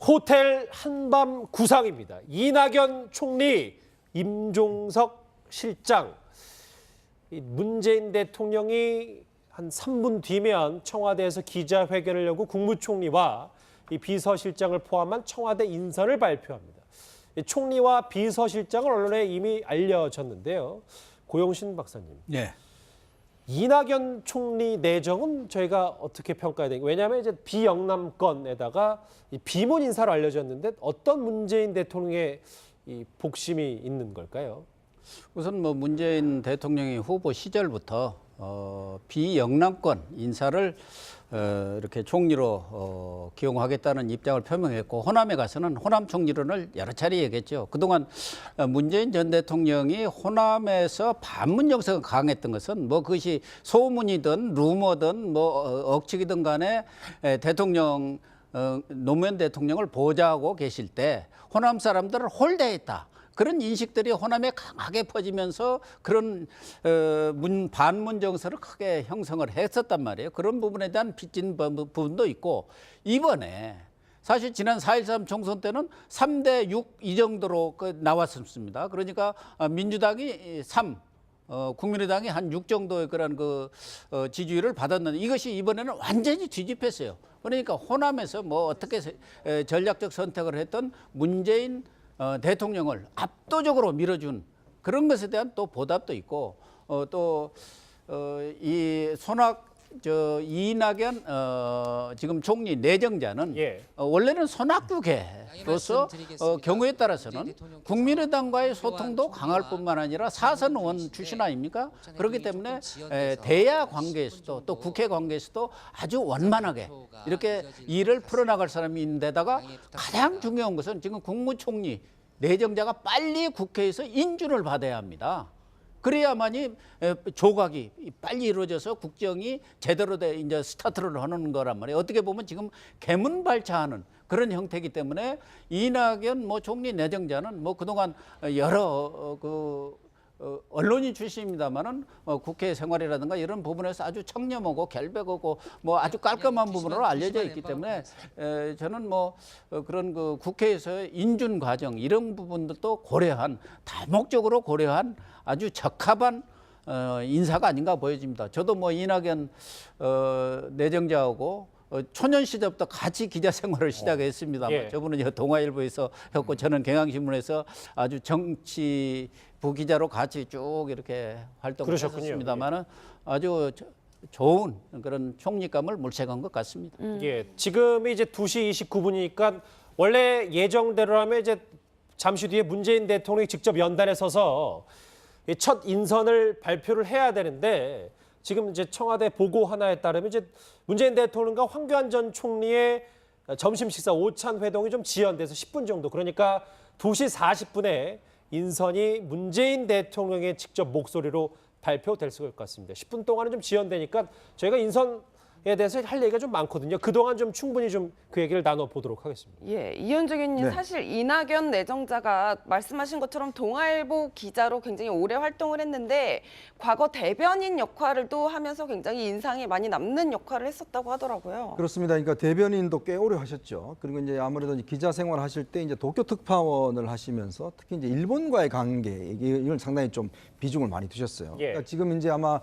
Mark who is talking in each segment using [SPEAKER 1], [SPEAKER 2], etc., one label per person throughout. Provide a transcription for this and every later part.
[SPEAKER 1] 호텔 한밤 구상입니다. 이낙연 총리, 임종석 실장. 문재인 대통령이 한 3분 뒤면 청와대에서 기자회견을 열고 국무총리와 이 비서실장을 포함한 청와대 인선을 발표합니다. 총리와 비서실장을 언론에 이미 알려졌는데요. 고용신 박사님.
[SPEAKER 2] 네.
[SPEAKER 1] 이낙연 총리 내정은 저희가 어떻게 평가해야 되는가? 왜냐하면 이제 비영남권에다가 이 비문 인사로 알려졌는데 어떤 문재인 대통령의 이 복심이 있는 걸까요?
[SPEAKER 2] 우선 뭐 문재인 대통령이 후보 시절부터 비영남권 인사를 이렇게 총리로 기용하겠다는 입장을 표명했고, 호남에 가서는 호남 총리론을 여러 차례 얘기했죠. 그동안 문재인 전 대통령이 호남에서 반문 정서가 강했던 것은 뭐 그것이 소문이든 루머든 뭐 억측이든 간에 대통령 노무현 대통령을 보좌하고 계실 때 호남 사람들을 홀대했다. 그런 인식들이 호남에 강하게 퍼지면서 그런 반문 정서를 크게 형성을 했었단 말이에요. 그런 부분에 대한 빚진 부분도 있고, 이번에 사실 지난 4.13 총선 때는 3대 6 이 정도로 나왔습니다. 그러니까 민주당이 3, 국민의당이 한 6 정도의 그런 지지율을 받았는데, 이것이 이번에는 완전히 뒤집혔어요. 그러니까 호남에서 뭐 어떻게 전략적 선택을 했던 문재인 대통령을 압도적으로 밀어준 그런 것에 대한 또 보답도 있고, 또 이 이낙연 지금 총리 내정자는 원래는 손학규계로서 경우에 따라서는 국민의당과의 소통도 강할 뿐만 아니라 사선 의원 출신 아닙니까? 그렇기 때문에 대야 관계에서도 또 국회 관계에서도 아주 원만하게 이렇게 일을 풀어나갈 사람이 있는데다가 가장 중요한 것은 지금 국무총리 내정자가 빨리 국회에서 인준을 받아야 합니다. 그래야만이 조각이 빨리 이루어져서 국정이 제대로 이제 스타트를 하는 거란 말이에요. 어떻게 보면 지금 개문발차하는 그런 형태이기 때문에 이낙연 총리 내정자는 그동안 여러 언론인 출신입니다만은 국회 생활이라든가 이런 부분에서 아주 청렴하고 결백하고 아주 깔끔한 부분으로 알려져 있기 때문에 저는 그런 국회에서의 인준 과정 이런 부분들도 고려한, 다목적으로 고려한 아주 적합한 인사가 아닌가 보여집니다. 저도 이낙연 내정자하고 초년 시절부터 같이 기자 생활을 시작했습니다만, 저분은 동아일보에서 했고 저는 경향신문에서 아주 정치 부기자로 같이 쭉 이렇게 활동을 했었습니다만은 아주 좋은 그런 총리감을 물색한 것 같습니다.
[SPEAKER 1] 지금이 이제 2시 29분이니까 원래 예정대로라면 이제 잠시 뒤에 문재인 대통령이 직접 연단에 서서 첫 인선을 발표를 해야 되는데, 지금 이제 청와대 보고 하나에 따르면 이제 문재인 대통령과 황교안 전 총리의 점심 식사 오찬 회동이 좀 지연돼서 10분 정도, 그러니까 2시 40분에 인선이 문재인 대통령의 직접 목소리로 발표될 것 같습니다. 10분 동안은 좀 지연되니까 저희가 인선에 대해서 할 얘기가 좀 많거든요. 그동안 좀 충분히 좀 그 얘기를 나눠보도록 하겠습니다.
[SPEAKER 3] 이현정 의원님,
[SPEAKER 4] 네.
[SPEAKER 3] 사실 이낙연 내정자가 말씀하신 것처럼 동아일보 기자로 굉장히 오래 활동을 했는데 과거 대변인 역할을 또 하면서 굉장히 인상이 많이 남는 역할을 했었다고 하더라고요.
[SPEAKER 4] 그렇습니다. 그러니까 대변인도 꽤 오래 하셨죠. 그리고 이제 아무래도 기자 생활 하실 때 이제 도쿄 특파원을 하시면서 특히 이제 일본과의 관계 이걸 상당히 좀 비중을 많이 두셨어요. 그러니까 지금 이제 아마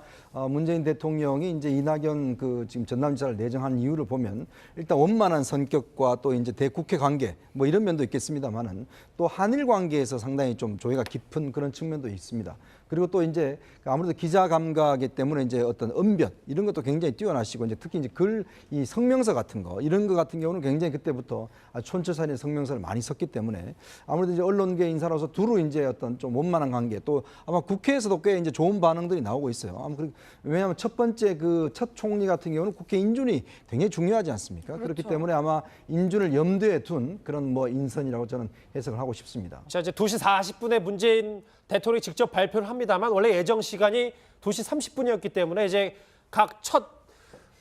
[SPEAKER 4] 문재인 대통령이 이제 이낙연 지금 전남지사를 내정한 이유를 보면 일단 원만한 성격과 또 이제 대국회 관계 이런 면도 있겠습니다만은 또 한일 관계에서 상당히 좀 조예가 깊은 그런 측면도 있습니다. 그리고 또 이제 아무래도 기자 감각이기 때문에 이제 어떤 언변 이런 것도 굉장히 뛰어나시고, 이제 특히 이제 이 성명서 같은 거 이런 거 같은 경우는 굉장히 그때부터 촌철살인의 성명서를 많이 썼기 때문에 아무래도 이제 언론계 인사로서 두루 이제 어떤 좀 원만한 관계, 또 아마 국회에서도 꽤 이제 좋은 반응들이 나오고 있어요. 왜냐하면 첫 번째 첫 총리 같은 경우는 국회 인준이 굉장히 중요하지 않습니까?
[SPEAKER 3] 그렇죠.
[SPEAKER 4] 그렇기 때문에 아마 인준을 염두에 둔 그런 인선이라고 저는 해석을 하고 싶습니다.
[SPEAKER 1] 자, 이제 2시 40분에 문재인 대통령이 직접 발표를 합니다만, 원래 예정 시간이 2시 30분이었기 때문에 이제 각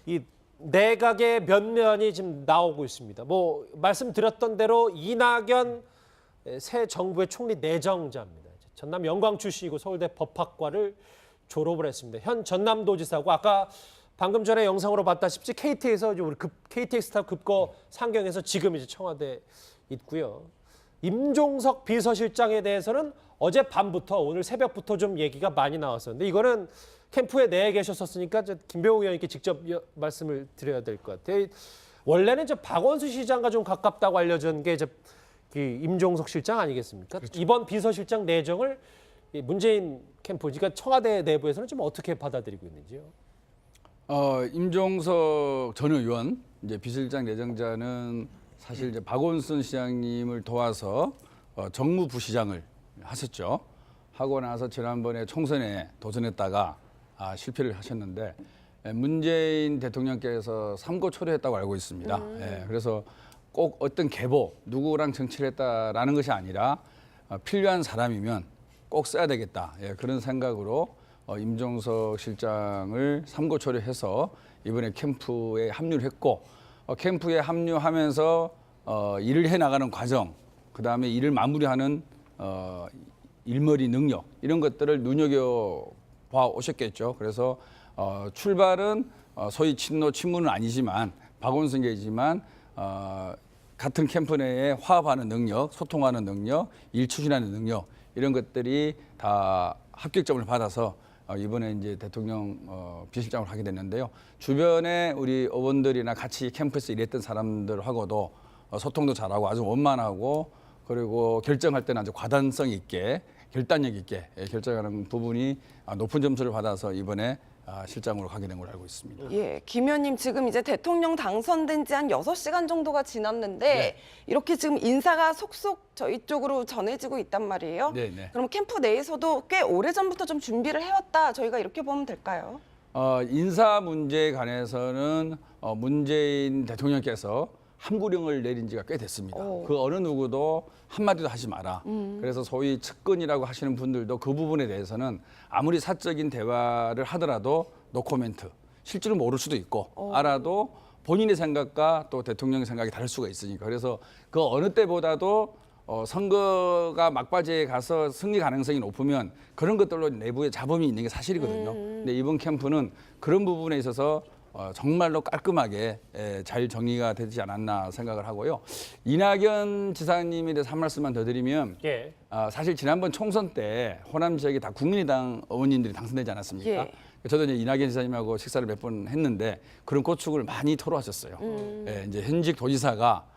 [SPEAKER 1] 이 내각의 면면이 지금 나오고 있습니다. 말씀드렸던 대로 이낙연 새 정부의 총리 내정자입니다. 전남 영광 출신이고 서울대 법학과를 졸업을 했습니다. 현 전남도지사고, 아까 방금 전에 영상으로 봤다시피 KT에서 우리 KTX 타 급거 상경에서 지금 이제 청와대 있고요. 임종석 비서실장에 대해서는 어제 밤부터 오늘 새벽부터 좀 얘기가 많이 나왔었는데 이거는 캠프에 내에 계셨었으니까 김병욱 의원님께 직접 말씀을 드려야 될 것 같아요. 원래는 이제 박원순 시장과 좀 가깝다고 알려진 게 이제 임종석 실장 아니겠습니까? 그렇죠. 이번 비서실장 내정을 문재인 캠프, 그러니까 청와대 내부에서는 좀 어떻게 받아들이고 있는지요?
[SPEAKER 5] 임종석 전 의원 이제 비서실장 내정자는 사실 이제 박원순 시장님을 도와서 정무부시장을 하셨죠. 하고 나서 지난번에 총선에 도전했다가 실패를 하셨는데 문재인 대통령께서 삼고 초려했다고 알고 있습니다. 예, 그래서 꼭 어떤 계보 누구랑 정치를 했다라는 것이 아니라 필요한 사람이면 꼭 써야 되겠다. 예, 그런 생각으로 임종석 실장을 삼고 초려해서 이번에 캠프에 합류를 했고 캠프에 합류하면서 일을 해나가는 과정, 그다음에 일을 마무리하는 일머리 능력 이런 것들을 눈여겨봐 오셨겠죠. 그래서 출발은 소위 친노 친문은 아니지만 박원순계이지만 같은 캠프 내에 화합하는 능력, 소통하는 능력, 일 추진하는 능력 이런 것들이 다 합격점을 받아서 이번에 이제 대통령 비서실장을 하게 됐는데요. 주변에 우리 의원들이나 같이 캠프에서 일했던 사람들하고도 소통도 잘하고 아주 원만하고 그리고 결정할 때는 아주 과단성 있게 결단력 있게 결정하는 부분이 높은 점수를 받아서 이번에 실장으로 가게 된 걸로 알고 있습니다.
[SPEAKER 3] 예, 김 의원님 지금 이제 대통령 당선된 지 한 6시간 정도가 지났는데
[SPEAKER 5] 네.
[SPEAKER 3] 이렇게 지금 인사가 속속 저희 쪽으로 전해지고 있단 말이에요.
[SPEAKER 5] 네, 네.
[SPEAKER 3] 그럼 캠프 내에서도 꽤 오래전부터 좀 준비를 해왔다. 저희가 이렇게 보면 될까요?
[SPEAKER 5] 인사 문제에 관해서는 문재인 대통령께서 함구령을 내린 지가 꽤 됐습니다. 그 어느 누구도 한마디도 하지 마라. 그래서 소위 측근이라고 하시는 분들도 그 부분에 대해서는 아무리 사적인 대화를 하더라도 노코멘트. 실제로 모를 수도 있고 알아도 본인의 생각과 또 대통령의 생각이 다를 수가 있으니까. 그래서 그 어느 때보다도 선거가 막바지에 가서 승리 가능성이 높으면 그런 것들로 내부에 잡음이 있는 게 사실이거든요. 근데 이번 캠프는 그런 부분에 있어서 정말로 깔끔하게 잘 정리가 되지 않았나 생각을 하고요. 이낙연 지사님에 대해서 한 말씀만 더 드리면
[SPEAKER 1] 예.
[SPEAKER 5] 사실 지난번 총선 때 호남 지역에 다 국민의당 의원님들이 당선되지 않았습니까?
[SPEAKER 3] 예.
[SPEAKER 5] 저도 이제 이낙연 지사님하고 식사를 몇 번 했는데 그런 고충을 많이 토로하셨어요. 예, 이제 현직 도지사가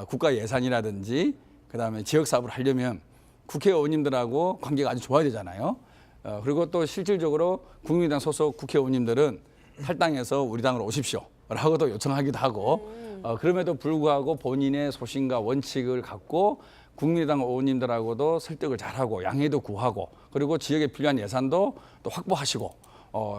[SPEAKER 5] 국가 예산이라든지 그다음에 지역 사업을 하려면 국회의원님들하고 관계가 아주 좋아야 되잖아요. 그리고 또 실질적으로 국민의당 소속 국회의원님들은 탈당해서 우리 당으로 오십시오라고도 요청하기도 하고 그럼에도 불구하고 본인의 소신과 원칙을 갖고 국민의당 의원님들하고도 설득을 잘하고 양해도 구하고 그리고 지역에 필요한 예산도 또 확보하시고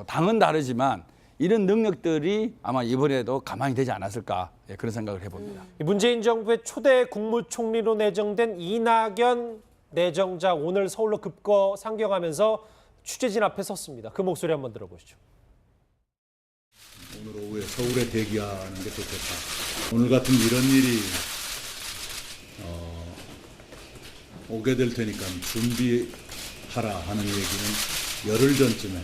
[SPEAKER 5] 당은 다르지만 이런 능력들이 아마 이번에도 가만히 되지 않았을까 그런 생각을 해봅니다.
[SPEAKER 1] 문재인 정부의 초대 국무총리로 내정된 이낙연 내정자 오늘 서울로 급거 상경하면서 취재진 앞에 섰습니다. 그 목소리 한번 들어보시죠.
[SPEAKER 6] 오늘 오후에 서울에 대기하는 게 좋겠다. 오늘 같은 이런 일이 오게 될 테니까 준비하라 하는 얘기는 열흘 전쯤에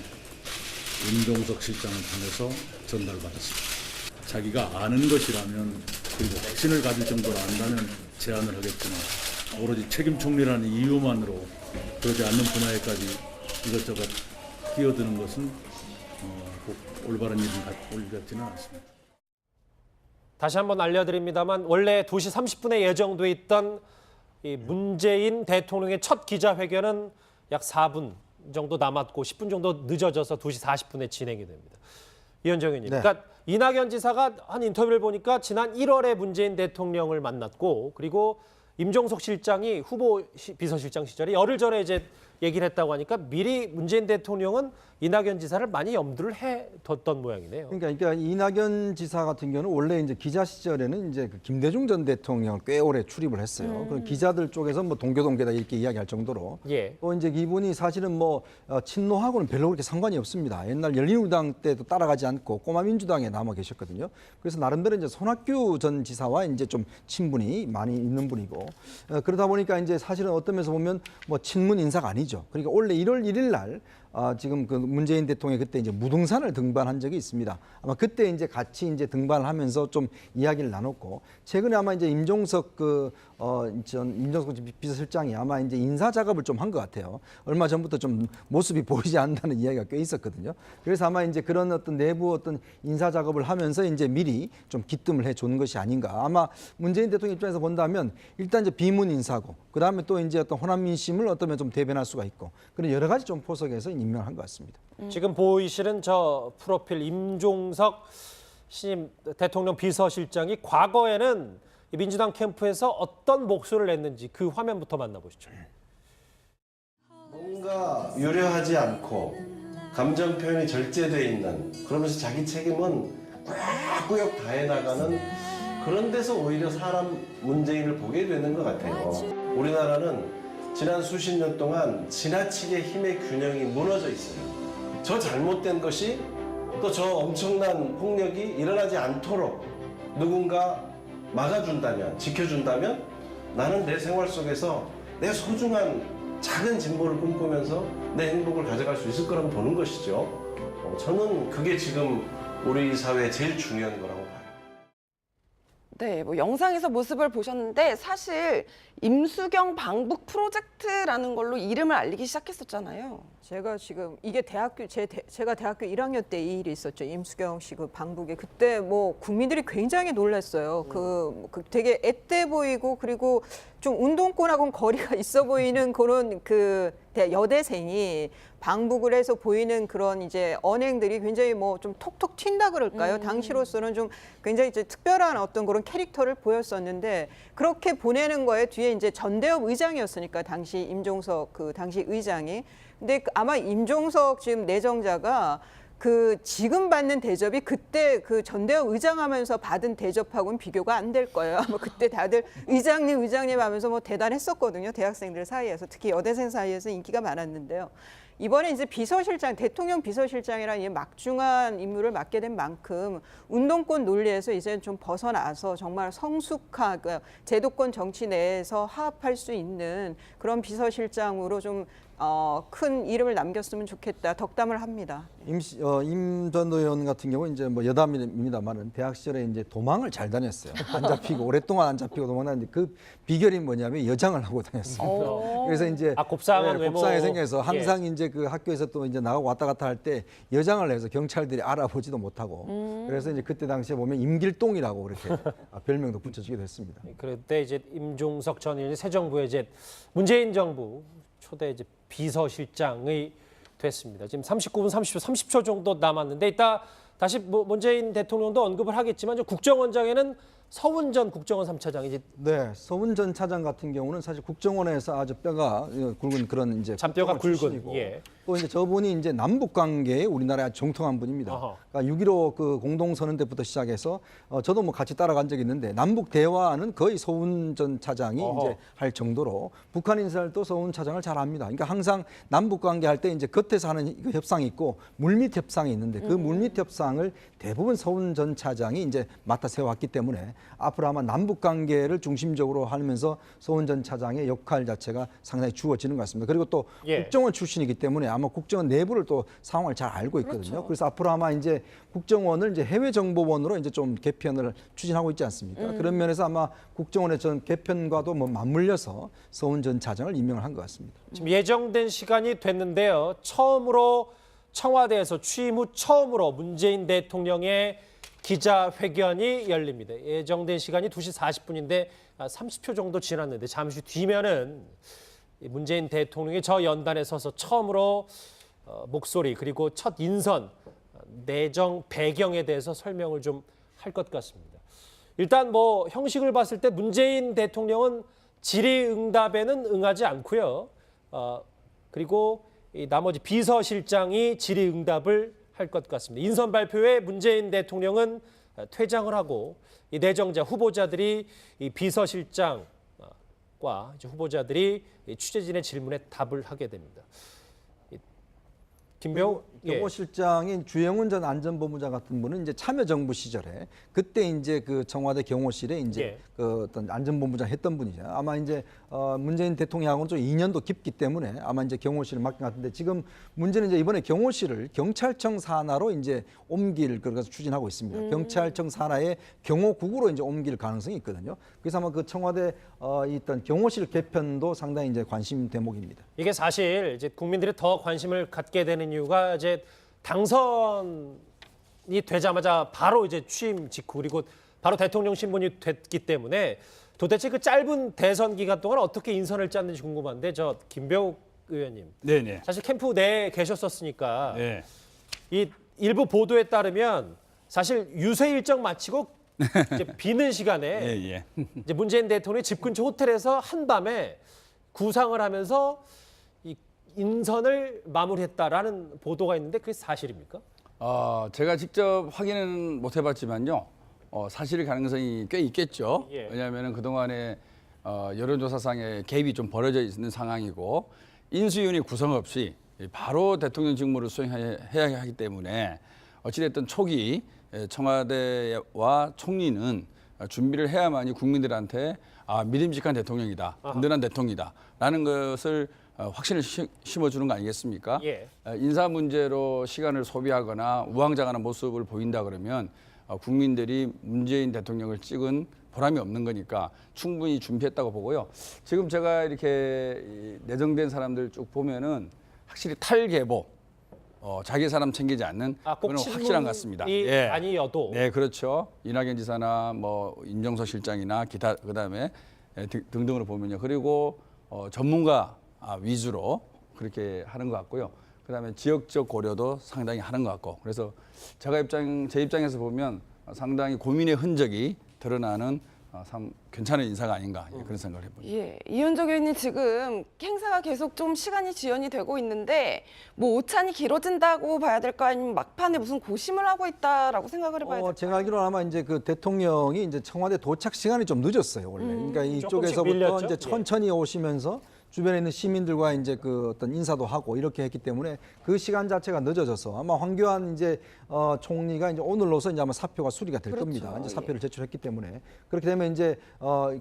[SPEAKER 6] 임종석 실장을 통해서 전달받았습니다. 자기가 아는 것이라면 그리고 확신을 가질 정도로 안다면 제안을 하겠지만 오로지 책임 총리라는 이유만으로 그러지 않는 분야에까지 이것저것 끼어드는 것은 꼭 올바른 일 같지는 않습니다.
[SPEAKER 1] 다시 한번 알려드립니다만 원래 2시 30분에 예정돼 있던 이 문재인 대통령의 첫 기자회견은 약 4분 정도 남았고 10분 정도 늦어져서 2시 40분에 진행이 됩니다. 이현정 의원님,
[SPEAKER 4] 네.
[SPEAKER 1] 그러니까 이낙연 지사가 한 인터뷰를 보니까 지난 1월에 문재인 대통령을 만났고 그리고 임종석 실장이 후보 비서실장 시절에 열흘 전에 이제 얘기를 했다고 하니까 미리 문재인 대통령은 이낙연 지사를 많이 염두를 해뒀던 모양이네요.
[SPEAKER 4] 그러니까 이낙연 지사 같은 경우는 원래 이제 기자 시절에는 이제 그 김대중 전 대통령을 꽤 오래 출입을 했어요. 그럼 기자들 쪽에서 뭐 동교동계다 이렇게 이야기할 정도로.
[SPEAKER 1] 예.
[SPEAKER 4] 또 이제 이분이 사실은 뭐 친노하고는 별로 그렇게 상관이 없습니다. 옛날 열린우리당 때도 따라가지 않고 꼬마민주당에 남아 계셨거든요. 그래서 나름대로 이제 손학규 전 지사와 이제 좀 친분이 많이 있는 분이고 그러다 보니까 이제 사실은 어떤 면에서 보면 뭐 친문 인사가 아니죠. 그러니까 원래 1월 1일 날 지금 그 문재인 대통령이 그때 이제 무등산을 등반한 적이 있습니다. 아마 그때 이제 같이 이제 등반을 하면서 좀 이야기를 나눴고, 최근에 아마 이제 임종석 비서실장이 아마 이제 인사 작업을 좀 한 것 같아요. 얼마 전부터 좀 모습이 보이지 않는다는 이야기가 꽤 있었거든요. 그래서 아마 이제 그런 어떤 내부 어떤 인사 작업을 하면서 이제 미리 좀 기뜸을 해주는 것이 아닌가. 아마 문재인 대통령 입장에서 본다면 일단 이제 비문 인사고, 그 다음에 또 이제 어떤 호남 민심을 어쩌면 좀 대변할 수가 있고, 그런 여러 가지 좀 포석에서 임명한 것 같습니다.
[SPEAKER 1] 지금 보이시는 저 프로필 임종석 신임 대통령 비서실장이 과거에는 이 민주당 캠프에서 어떤 목소리를 냈는지 그 화면부터 만나보시죠.
[SPEAKER 7] 뭔가 유려하지 않고 감정 표현이 절제되어 있는, 그러면서 자기 책임은 꾸역꾸역 다해나가는 그런 데서 오히려 사람 문재인을 보게 되는 것 같아요. 우리나라는 지난 수십 년 동안 지나치게 힘의 균형이 무너져 있어요. 저 잘못된 것이 또 저 엄청난 폭력이 일어나지 않도록 누군가 막아준다면, 지켜준다면 나는 내 생활 속에서 내 소중한 작은 진보를 꿈꾸면서 내 행복을 가져갈 수 있을 거라고 보는 것이죠. 저는 그게 지금 우리 사회에 제일 중요한 거라고 봐요.
[SPEAKER 3] 네, 뭐 영상에서 모습을 보셨는데 사실 임수경 방북 프로젝트라는 걸로 이름을 알리기 시작했었잖아요.
[SPEAKER 8] 제가 지금 이게 제가 대학교 1학년 때 이 일이 있었죠. 임수경 씨 그 방북에 그때 뭐 국민들이 굉장히 놀랐어요. 그 되게 앳돼 보이고 그리고 좀 운동권하고는 거리가 있어 보이는 그런 그 여대생이 방북을 해서 보이는 그런 이제 언행들이 굉장히 뭐 좀 톡톡 튄다 그럴까요? 당시로서는 좀 굉장히 이제 특별한 어떤 그런 캐릭터를 보였었는데, 그렇게 보내는 거에 뒤에 이제 전대협 의장이었으니까 당시 임종석 그 당시 의장이. 근데 아마 임종석 지금 내정자가 그 지금 받는 대접이 그때 그 전대협 의장하면서 받은 대접하고는 비교가 안 될 거예요. 아마 그때 다들 의장님 하면서 뭐 대단했었거든요. 대학생들 사이에서, 특히 여대생 사이에서 인기가 많았는데요. 이번에 이제 비서실장, 대통령 비서실장이라는 이 막중한 임무를 맡게 된 만큼 운동권 논리에서 이제 좀 벗어나서 정말 성숙하게 제도권 정치 내에서 화합할 수 있는 그런 비서실장으로 좀 큰 이름을 남겼으면 좋겠다, 덕담을 합니다.
[SPEAKER 4] 임 전 의원 같은 경우 이제 뭐 여담입니다만은 대학 시절에 이제 도망을 잘 다녔어요. 안 잡히고 오랫동안 안 잡히고 도망다녔는데 그 비결이 뭐냐면 여장을 하고 다녔어요. 그래서 이제
[SPEAKER 1] 곱상한 외모.
[SPEAKER 4] 곱상이 생겨서 항상 이제 그 학교에서 또 이제 나가고 왔다 갔다 할 때 여장을 해서 경찰들이 알아보지도 못하고, 그래서 이제 그때 당시에 보면 임길동이라고 그렇게 별명도 붙여주기도 했습니다.
[SPEAKER 1] 그때 이제 임종석 전 의원이 새 정부에 이제 문재인 정부 초대 이제 비서실장이 됐습니다. 지금 39분 30초 정도 남았는데 이따 다시 문재인 대통령도 언급을 하겠지만 국정원장에는 서훈 전 국정원 3차장이지.
[SPEAKER 4] 네, 서훈 전 차장 같은 경우는 사실 국정원에서 아주 뼈가 굵은 그런 이제
[SPEAKER 1] 잔뼈가 굵은.
[SPEAKER 4] 출신이고,
[SPEAKER 1] 예.
[SPEAKER 4] 또 이제 저분이 이제 남북 관계에 우리나라에 정통한 분입니다. 그러니까 6.15 그 공동선언 때부터 시작해서 저도 뭐 같이 따라간 적이 있는데 남북 대화는 거의 서훈 전 차장이 이제 할 정도로 북한 인사를 서훈 차장을 잘 압니다. 그러니까 항상 남북 관계 할 때 이제 겉에서 하는 협상이 있고 물밑 협상이 있는데 그 물밑 협상을 대부분 서훈 전 차장이 이제 맡아 세워왔기 때문에 앞으로 아마 남북 관계를 중심적으로 하면서 서훈 전 차장의 역할 자체가 상당히 주어지는 것 같습니다. 그리고 또 국정원 출신이기 때문에 아마 국정원 내부를 또 상황을 잘 알고 있거든요.
[SPEAKER 3] 그렇죠.
[SPEAKER 4] 그래서 앞으로 아마 이제 국정원을 이제 해외 정보원으로 이제 좀 개편을 추진하고 있지 않습니까? 그런 면에서 아마 국정원의 전 개편과도 뭐 맞물려서 서훈 전 차장을 임명을 한 것 같습니다.
[SPEAKER 1] 지금 예정된 시간이 됐는데요. 처음으로 청와대에서 취임 후 처음으로 문재인 대통령의 기자회견이 열립니다. 예정된 시간이 2시 40분인데 30초 정도 지났는데 잠시 뒤면은 문재인 대통령이 저 연단에 서서 처음으로 목소리 그리고 첫 인선, 내정 배경에 대해서 설명을 좀 할 것 같습니다. 일단 뭐 형식을 봤을 때 문재인 대통령은 질의응답에는 응하지 않고요. 그리고 이 나머지 비서실장이 질의응답을 할 것 같습니다. 인선 발표에 문재인 대통령은 퇴장을 하고 이 내정자 후보자들이 이 비서실장과 이제 후보자들이 취재진의 질문에 답을 하게 됩니다. 김병우 예.
[SPEAKER 4] 경호실장인 주영훈 전 안전본부장 같은 분은 이제 참여정부 시절에 그때 이제 그 청와대 경호실에 이제
[SPEAKER 1] 예.
[SPEAKER 4] 그 어떤 안전본부장 했던 분이죠. 아마 이제 문재인 대통령하고는 좀 인연도 깊기 때문에 아마 이제 경호실을 맡긴 것 같은데 지금 문제는 이제 이번에 경호실을 경찰청 산하로 이제 옮길 그래서 추진하고 있습니다. 경찰청 산하의 경호국으로 이제 옮길 가능성이 있거든요. 그래서 아마 그 청와대 있던 경호실 개편도 상당히 이제 관심 대목입니다.
[SPEAKER 1] 이게 사실 이제 국민들이 더 관심을 갖게 되는 이유가 이제 당선이 되자마자 바로 이제 취임 직후 그리고 바로 대통령 신분이 됐기 때문에 도대체 그 짧은 대선 기간 동안 어떻게 인선을 짰는지 궁금한데 저 김배욱 의원님
[SPEAKER 5] 네네.
[SPEAKER 1] 사실 캠프 내에 계셨었으니까
[SPEAKER 5] 네.
[SPEAKER 1] 이 일부 보도에 따르면 사실 유세 일정 마치고 이제 비는 시간에
[SPEAKER 5] 예, 예.
[SPEAKER 1] 이제 문재인 대통령이 집 근처 호텔에서 한밤에 구상을 하면서 이 인선을 마무리했다라는 보도가 있는데 그게 사실입니까?
[SPEAKER 5] 제가 직접 확인은 못 해봤지만요. 사실 가능성이 꽤 있겠죠.
[SPEAKER 1] 예.
[SPEAKER 5] 왜냐하면 그동안에 여론조사상의 갭이 좀 벌어져 있는 상황이고 인수위원회 구성 없이 바로 대통령 직무를 수행해야 하기 때문에 어찌됐든 초기 청와대와 총리는 준비를 해야만이 국민들한테 믿음직한 대통령이다, 든든한 대통령이다라는 것을 확신을 심어주는 거 아니겠습니까?
[SPEAKER 1] 예.
[SPEAKER 5] 인사 문제로 시간을 소비하거나 우왕좌왕하는 모습을 보인다 그러면 국민들이 문재인 대통령을 찍은 보람이 없는 거니까 충분히 준비했다고 보고요. 지금 제가 이렇게 내정된 사람들 쭉 보면은 확실히 탈계보, 자기 사람 챙기지 않는
[SPEAKER 1] 꼭
[SPEAKER 5] 그건 확실한 것 같습니다.
[SPEAKER 1] 친문이 아니어도
[SPEAKER 5] 네, 그렇죠. 이낙연 지사나 뭐 임종석 실장이나 기타 그다음에 등등으로 보면요. 그리고 전문가 위주로 그렇게 하는 것 같고요. 그다음에 지역적 고려도 상당히 하는 것 같고. 그래서 제 입장에서 보면 상당히 고민의 흔적이 드러나는 참 괜찮은 인사가 아닌가 그런 생각을 해봅니다.
[SPEAKER 3] 예, 이현정 의원님 지금 행사가 계속 좀 시간이 지연이 되고 있는데 뭐 오찬이 길어진다고 봐야 될까 아니면 막판에 무슨 고심을 하고 있다라고 생각을 해봐야 될까?
[SPEAKER 4] 제가 알기로는 아마 이제 그 대통령이 이제 청와대 도착 시간이 좀 늦었어요 원래. 그러니까 이쪽에서부터
[SPEAKER 1] 밀렸죠?
[SPEAKER 4] 이제
[SPEAKER 1] 예.
[SPEAKER 4] 천천히 오시면서 주변에 있는 시민들과 이제 그 어떤 인사도 하고 이렇게 했기 때문에 그 시간 자체가 늦어져서 아마 황교안 이제 총리가 이제 오늘로서 이제 아마 사표가 수리가 될 겁니다. 이제 사표를 제출했기 때문에 그렇게 되면 이제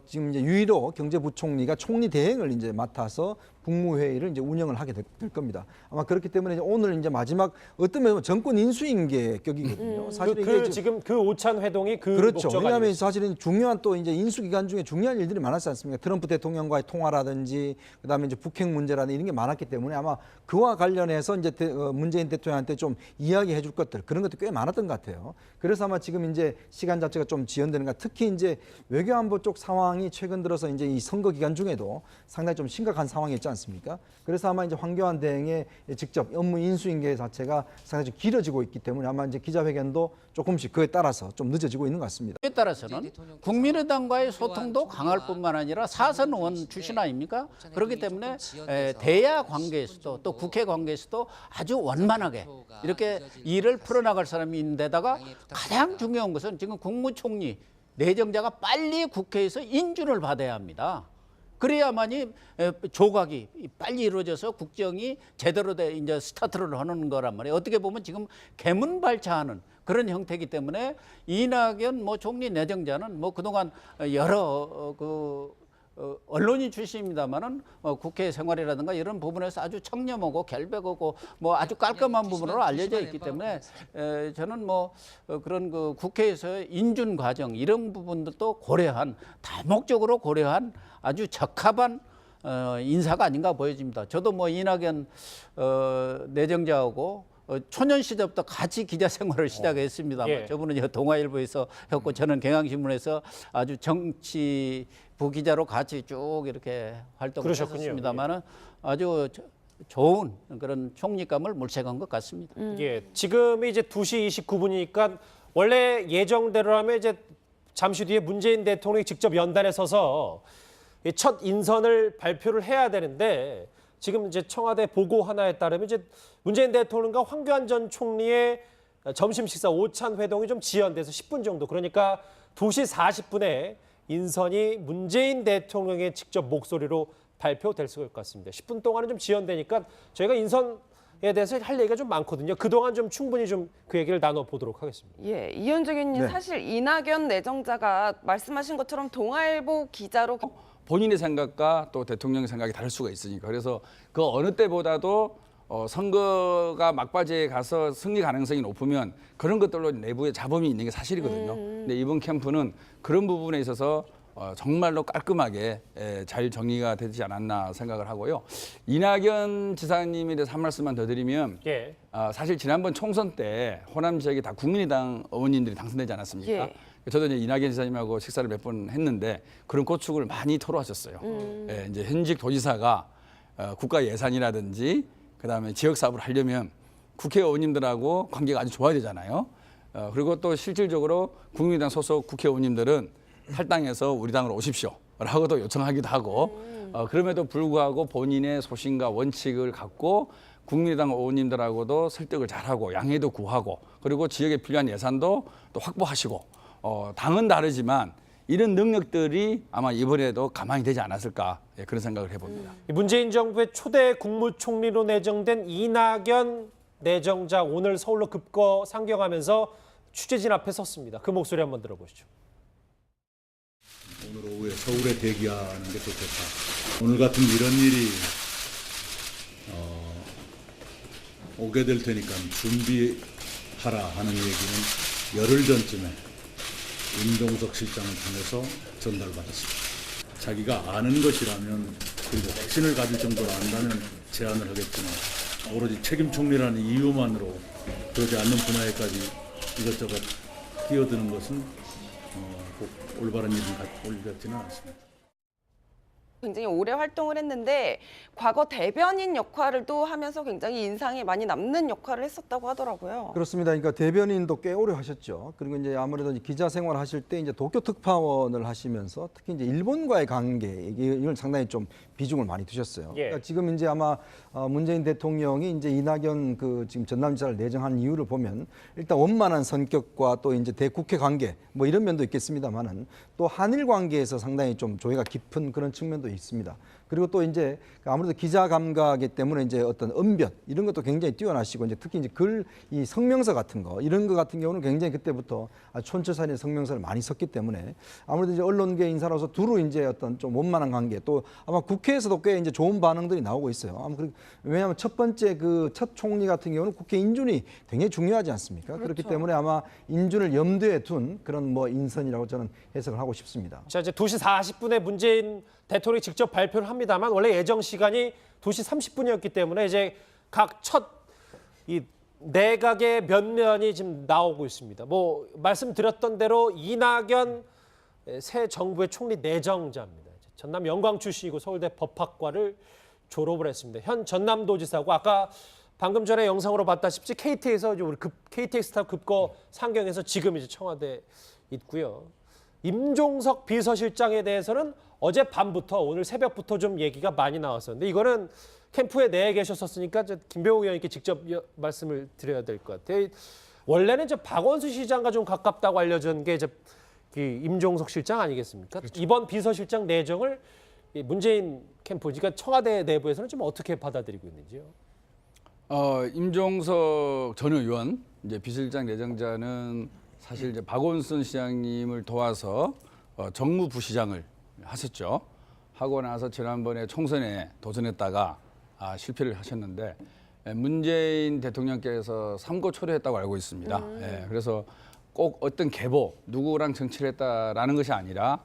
[SPEAKER 4] 지금 이제 유일로 경제부총리가 총리 대행을 이제 맡아서 국무회의를 이제 운영을 하게 될 겁니다. 아마 그렇기 때문에 이제 오늘 이제 마지막 어떤 면에서 정권 인수인계 격이거든요. 사실 이게
[SPEAKER 1] 지금 그 오찬 회동이 그
[SPEAKER 4] 그렇죠.
[SPEAKER 1] 목적
[SPEAKER 4] 왜냐하면
[SPEAKER 1] 아니겠습니까?
[SPEAKER 4] 사실은 중요한 또 이제 인수 기간 중에 중요한 일들이 많았지 않습니까? 트럼프 대통령과의 통화라든지 그다음에 이제 북핵 문제라든지 이런 게 많았기 때문에 아마 그와 관련해서 이제 문재인 대통령한테 좀 이야기해 줄 것들 그런 것도 꽤 많았던 것 같아요. 그래서 아마 지금 이제 시간 자체가 좀 지연되는 것 특히 이제 외교안보 쪽 상황이 최근 들어서 이제 이 선거 기간 중에도 상당히 좀 심각한 상황이 있지 않습니까? 그래서 아마 이제 황교안 대행의 직접 업무 인수인계 자체가 상당히 좀 길어지고 있기 때문에 아마 이제 기자회견도 조금씩 그에 따라서 좀 늦어지고 있는 것 같습니다.
[SPEAKER 2] 에 따라서는 국민의당과의 소통도 강할 뿐만 아니라 사선 의원 출신 아닙니까? 그렇기 때문에 대야 관계에서도 또 국회 관계에서도 아주 원만하게 이렇게 일을 풀어나갈 사람이 있는데다가 가장 중요한 것은 지금 국무총리 내정자가 빨리 국회에서 인준을 받아야 합니다. 그래야만이 조각이 빨리 이루어져서 국정이 제대로 이제 스타트를 하는 거란 말이에요. 어떻게 보면 지금 개문발차하는 그런 형태이기 때문에 이낙연 뭐 총리 내정자는 뭐 그동안 여러 언론인 출신입니다만은 국회 생활이라든가 이런 부분에서 아주 청렴하고 결백하고 뭐 아주 깔끔한 부분으로 알려져 있기 때문에 저는 뭐 그런 그 국회에서 인준 과정 이런 부분들도 고려한 다목적으로 고려한 아주 적합한 인사가 아닌가 보여집니다. 저도 뭐 이낙연 내정자하고 초년 시절부터 같이 기자 생활을 시작했습니다.
[SPEAKER 1] 예.
[SPEAKER 2] 저분은 동아일보에서 했고 저는 경향신문에서 아주 정치부 기자로 같이 쭉 이렇게 활동을
[SPEAKER 1] 그러셨군요.
[SPEAKER 2] 했었습니다만은 아주 좋은 그런 총리감을 물색한 것 같습니다.
[SPEAKER 1] 예, 지금이 이제 2시 29분이니까 원래 예정대로라면 이제 잠시 뒤에 문재인 대통령이 직접 연단에 서서 이 첫 인선을 발표를 해야 되는데 지금 이제 청와대 보고 하나에 따르면 이제 문재인 대통령과 황교안 전 총리의 점심 식사 오찬 회동이 좀 지연돼서 10분 정도 그러니까 2시 40분에 인선이 문재인 대통령의 직접 목소리로 발표될 것 같습니다. 10분 동안은 좀 지연되니까 저희가 인선 대해서 할 얘기가 좀 많거든요. 그동안 좀 충분히 좀 그 얘기를 나눠보도록 하겠습니다.
[SPEAKER 3] 예, 이현정 의원님
[SPEAKER 4] 네.
[SPEAKER 3] 사실 이낙연 내정자가 말씀하신 것처럼 동아일보 기자로
[SPEAKER 5] 본인의 생각과 또 대통령의 생각이 다를 수가 있으니까 그래서 그 어느 때보다도 선거가 막바지에 가서 승리 가능성이 높으면 그런 것들로 내부에 잡음이 있는 게 사실이거든요. 근데 이번 캠프는 그런 부분에 있어서 정말로 깔끔하게 잘 정리가 되지 않았나 생각을 하고요. 이낙연 지사님에 대해서 한 말씀만 더 드리면
[SPEAKER 1] 예.
[SPEAKER 5] 사실 지난번 총선 때 호남 지역에 다 국민의당 의원님들이 당선되지 않았습니까?
[SPEAKER 3] 예.
[SPEAKER 5] 저도 이제 이낙연 지사님하고 식사를 몇 번 했는데 그런 고충을 많이 토로하셨어요. 예, 이제 현직 도지사가 국가 예산이라든지 그다음에 지역 사업을 하려면 국회의원님들하고 관계가 아주 좋아야 되잖아요. 그리고 또 실질적으로 국민의당 소속 국회의원님들은 탈당해서 우리 당으로 오십시오라고도 요청하기도 하고 그럼에도 불구하고 본인의 소신과 원칙을 갖고 국민의당 의원님들하고도 설득을 잘하고 양해도 구하고 그리고 지역에 필요한 예산도 또 확보하시고 당은 다르지만 이런 능력들이 아마 이번에도 가만히 되지 않았을까 그런 생각을 해봅니다.
[SPEAKER 1] 문재인 정부의 초대 국무총리로 내정된 이낙연 내정자 오늘 서울로 급거 상경하면서 취재진 앞에 섰습니다. 그 목소리 한번 들어보시죠.
[SPEAKER 6] 오늘 오후에 서울에 대기하는 게 좋겠다. 오늘 같은 이런 일이 오게 될 테니까 준비하라 하는 얘기는 열흘 전쯤에 임종석 실장을 통해서 전달받았습니다. 자기가 아는 것이라면 그리고 확신을 가질 정도로 안다면 제안을 하겠지만 오로지 책임 총리라는 이유만으로 그러지 않는 분야에까지 이것저것 끼어드는 것은 꼭 올바른 일인 것 같지는 않습니다.
[SPEAKER 3] 굉장히 오래 활동을 했는데 과거 대변인 역할을 또 하면서 굉장히 인상이 많이 남는 역할을 했었다고 하더라고요.
[SPEAKER 4] 그렇습니다. 그러니까 대변인도 꽤 오래 하셨죠. 그리고 이제 아무래도 기자 생활 하실 때 이제 도쿄 특파원을 하시면서 특히 이제 일본과의 관계 이걸 상당히 좀 비중을 많이 두셨어요.
[SPEAKER 1] 예.
[SPEAKER 4] 그러니까 지금 이제 아마 문재인 대통령이 이제 이낙연 지금 전남지사를 내정한 이유를 보면 일단 원만한 성격과 또 이제 대국회 관계 뭐 이런 면도 있겠습니다만은 또 한일 관계에서 상당히 좀 조예가 깊은 그런 측면도 있습니다. 그리고 또 이제 아무래도 기자 감각이기 때문에 이제 어떤 언변 이런 것도 굉장히 뛰어나시고 이제 특히 이제 이 성명서 같은 거 이런 거 같은 경우는 굉장히 그때부터 촌철살인 성명서를 많이 썼기 때문에 아무래도 이제 언론계 인사로서 두루 이제 어떤 좀 원만한 관계 또 아마 국회에서도 꽤 이제 좋은 반응들이 나오고 있어요. 아마 왜냐하면 첫 번째 그 첫 총리 같은 경우는 국회 인준이 굉장히 중요하지 않습니까?
[SPEAKER 3] 그렇죠.
[SPEAKER 4] 그렇기 때문에 아마 인준을 염두에 둔 그런 뭐 인선이라고 저는 해석을 하고 싶습니다.
[SPEAKER 1] 자, 이제 2시 40분에 문재인 대통령이 직접 발표를 합니다만 원래 예정 시간이 2시 30분이었기 때문에 이제 각 첫 이 내각의 면면이 지금 나오고 있습니다. 뭐 말씀드렸던 대로 이낙연 새 정부의 총리 내정자입니다. 전남 영광 출신이고 서울대 법학과를 졸업을 했습니다. 현 전남도지사고 아까 방금 전에 영상으로 봤다시피 KT에서 우리 KTX 타고 급거 상경해서 지금 이제 청와대에 있고요. 임종석 비서실장에 대해서는 어젯밤부터 오늘 새벽부터 좀 얘기가 많이 나왔었는데 이거는 캠프에 내에 계셨었으니까 김병욱 의원님께 직접 말씀을 드려야 될 것 같아요. 원래는 이제 박원순 시장과 좀 가깝다고 알려진 게 이제 임종석 실장 아니겠습니까? 그렇죠. 이번 비서실장 내정을 문재인 캠프, 그러니까 청와대 내부에서는 지금 어떻게 받아들이고 있는지요?
[SPEAKER 5] 임종석 전 의원 이제 비서실장 내정자는 사실 이제 박원순 시장님을 도와서 정무부시장을 하셨죠. 하고 나서 지난번에 총선에 도전했다가 실패를 하셨는데 문재인 대통령께서 삼고 초려했다고 알고 있습니다. 예, 그래서 꼭 어떤 계보 누구랑 정치를 했다라는 것이 아니라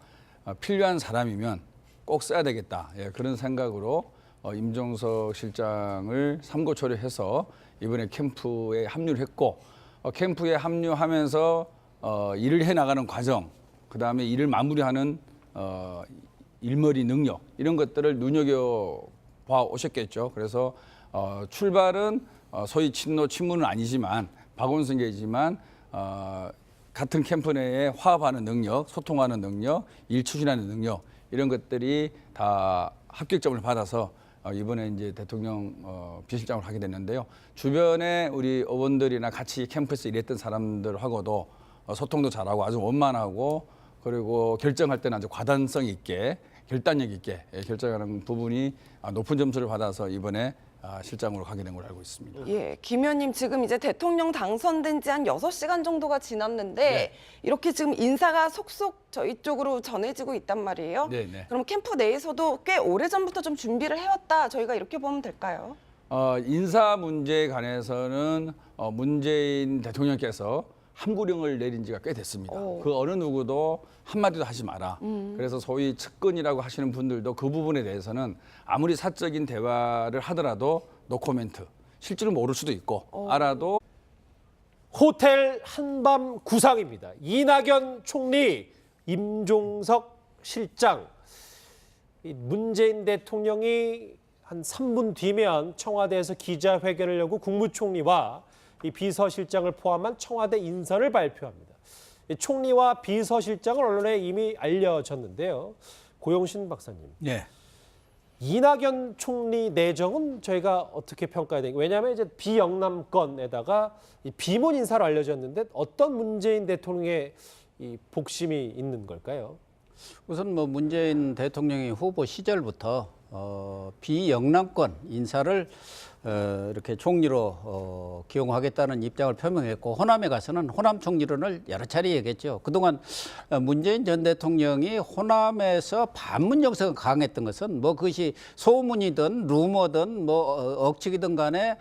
[SPEAKER 5] 필요한 사람이면 꼭 써야 되겠다. 예, 그런 생각으로 임종석 실장을 삼고 초려해서 이번에 캠프에 합류를 했고 캠프에 합류하면서 일을 해나가는 과정, 그다음에 일을 마무리하는 일머리 능력 이런 것들을 눈여겨봐 오셨겠죠. 그래서 출발은 소위 친노 친문은 아니지만 박원순계이지만 같은 캠프 내에 화합하는 능력, 소통하는 능력, 일 추진하는 능력 이런 것들이 다 합격점을 받아서 이번에 이제 대통령 비서실장을 하게 됐는데요. 주변에 우리 의원들이나 같이 캠프에서 일했던 사람들하고도 소통도 잘하고 아주 원만하고 그리고 결정할 때는 아주 과단성 있게 결단력 있게 결정하는 부분이 높은 점수를 받아서 이번에 실장으로 가게 된 걸로 알고 있습니다.
[SPEAKER 3] 예, 김 의원님 지금 이제 대통령 당선된 지 한 6시간 정도가 지났는데 이렇게 지금 인사가 속속 저희 쪽으로 전해지고 있단 말이에요.
[SPEAKER 5] 네.
[SPEAKER 3] 그럼 캠프 내에서도 꽤 오래전부터 좀 준비를 해왔다. 저희가 이렇게 보면 될까요?
[SPEAKER 5] 인사 문제에 관해서는 문재인 대통령께서 함구령을 내린 지가 꽤 됐습니다. 그 어느 누구도 한마디도 하지 마라. 그래서 소위 측근이라고 하시는 분들도 그 부분에 대해서는 아무리 사적인 대화를 하더라도 노코멘트. 실제로 모를 수도 있고 알아도
[SPEAKER 1] 호텔 한밤 구상입니다. 이낙연 총리, 임종석 실장. 이 문재인 대통령이 한 3분 뒤면 청와대에서 기자회견을 열고 국무총리와 이 비서실장을 포함한 청와대 인선을 발표합니다. 이 총리와 비서실장은 언론에 이미 알려졌는데요. 고용신 박사님,
[SPEAKER 2] 네.
[SPEAKER 1] 이낙연 총리 내정은 저희가 어떻게 평가해야 되는가? 왜냐하면 이제 비영남권에다가 이 비문 인사로 알려졌는데 어떤 문재인 대통령의 이 복심이 있는 걸까요?
[SPEAKER 2] 우선 뭐 문재인 대통령이 후보 시절부터 비영남권 인사를 이렇게 총리로 기용하겠다는 입장을 표명했고 호남에 가서는 호남 총리론을 여러 차례 얘기했죠. 그동안 문재인 전 대통령이 호남에서 반문 정서가 강했던 것은 뭐 그것이 소문이든 루머든 뭐 억측이든 간에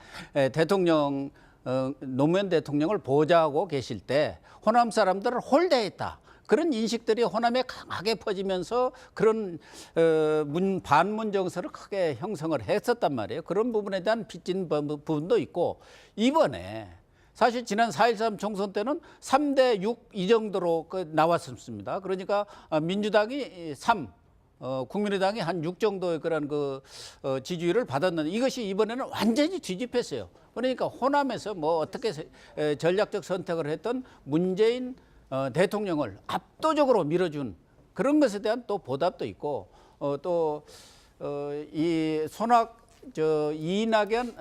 [SPEAKER 2] 대통령 노무현 대통령을 보좌하고 계실 때 호남 사람들을 홀대했다. 그런 인식들이 호남에 강하게 퍼지면서 그런 반문 정서를 크게 형성을 했었단 말이에요. 그런 부분에 대한 빚진 부분도 있고 이번에 사실 지난 4.13 총선 때는 3대 6 이 정도로 나왔습니다. 그러니까 민주당이 3, 국민의당이 한 6 정도의 그런 지지율을 받았는데 이것이 이번에는 완전히 뒤집혔어요. 그러니까 호남에서 뭐 어떻게 전략적 선택을 했던 문재인 대통령을 압도적으로 밀어준 그런 것에 대한 또 보답도 있고 또 이 이낙연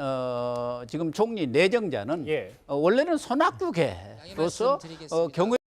[SPEAKER 2] 지금 총리 내정자는 원래는 손학규계로서 경우